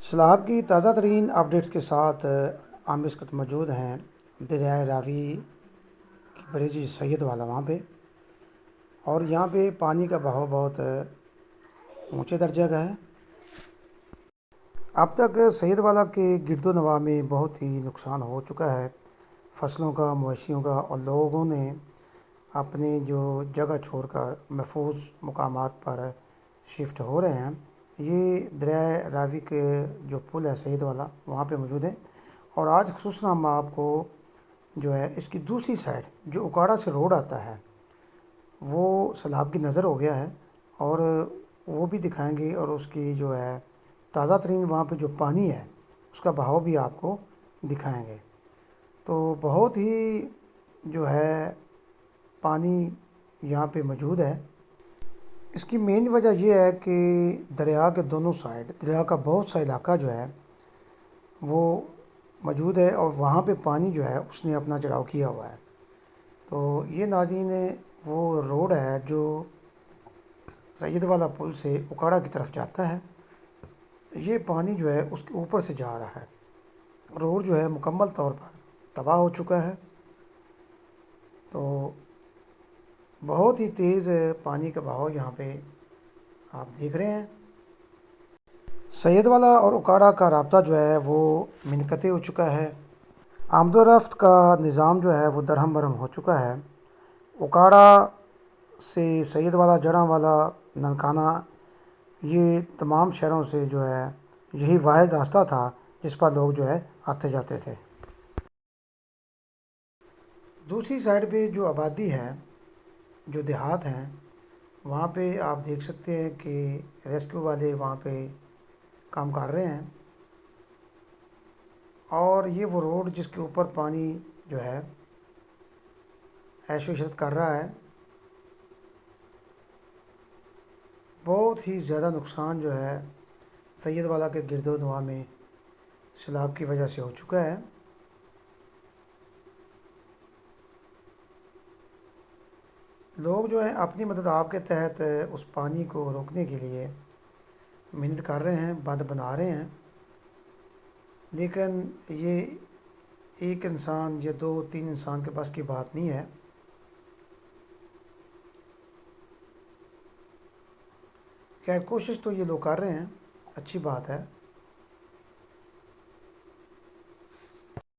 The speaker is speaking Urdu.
سیلاب کی تازہ ترین اپڈیٹس کے ساتھ ہم اس وقت موجود ہیں دریائے راوی کی برج سید والا وہاں پہ، اور یہاں پہ پانی کا بہاؤ بہت اونچے درجے کا ہے۔ اب تک سید والا کے گرد و نواح میں بہت ہی نقصان ہو چکا ہے، فصلوں کا، مویشیوں کا، اور لوگوں نے اپنے جو جگہ چھوڑ کر محفوظ مقامات پر شفٹ ہو رہے ہیں۔ یہ دریائے راوی کے جو پل ہے سید والا وہاں پہ موجود ہے، اور آج خصوصاً ہم آپ کو جو ہے اس کی دوسری سائڈ جو اکاڑا سے روڈ آتا ہے وہ سیلاب کی نظر ہو گیا ہے، اور وہ بھی دکھائیں گے، اور اس کی جو ہے تازہ ترین وہاں پہ جو پانی ہے اس کا بہاؤ بھی آپ کو دکھائیں گے۔ تو بہت ہی جو ہے پانی یہاں پہ موجود ہے۔ اس کی مین وجہ یہ ہے کہ دریا کے دونوں سائڈ دریا کا بہت سا علاقہ جو ہے وہ موجود ہے، اور وہاں پہ پانی جو ہے اس نے اپنا چڑھاؤ کیا ہوا ہے۔ تو یہ ناظرین وہ روڈ ہے جو سید والا پل سے اکاڑا کی طرف جاتا ہے۔ یہ پانی جو ہے اس کے اوپر سے جا رہا ہے، روڈ جو ہے مکمل طور پر تباہ ہو چکا ہے۔ تو بہت ہی تیز پانی کا بہاؤ یہاں پہ آپ دیکھ رہے ہیں۔ سید والا اور اکاڑا کا رابطہ جو ہے وہ منقطع ہو چکا ہے، آمد و رفت کا نظام جو ہے وہ درہم برہم ہو چکا ہے۔ اکاڑا سے سید والا، جڑاں والا، ننکانہ، یہ تمام شہروں سے جو ہے یہی واحد راستہ تھا جس پر لوگ جو ہے آتے جاتے تھے۔ دوسری سائڈ پہ جو آبادی ہے، جو دیہات ہیں، وہاں پہ آپ دیکھ سکتے ہیں کہ ریسکیو والے وہاں پہ کام کر رہے ہیں، اور یہ وہ روڈ جس کے اوپر پانی جو ہے عیش و عشرت کر رہا ہے۔ بہت ہی زیادہ نقصان جو ہے سید والا کے گرد و نواح میں سیلاب کی وجہ سے ہو چکا ہے۔ لوگ جو ہیں اپنی مدد آپ کے تحت اس پانی کو روکنے کے لیے محنت کر رہے ہیں، بند بنا رہے ہیں، لیکن یہ ایک انسان یا دو تین انسان کے بس کی بات نہیں ہے۔ خیر، کوشش تو یہ لوگ کر رہے ہیں، اچھی بات ہے۔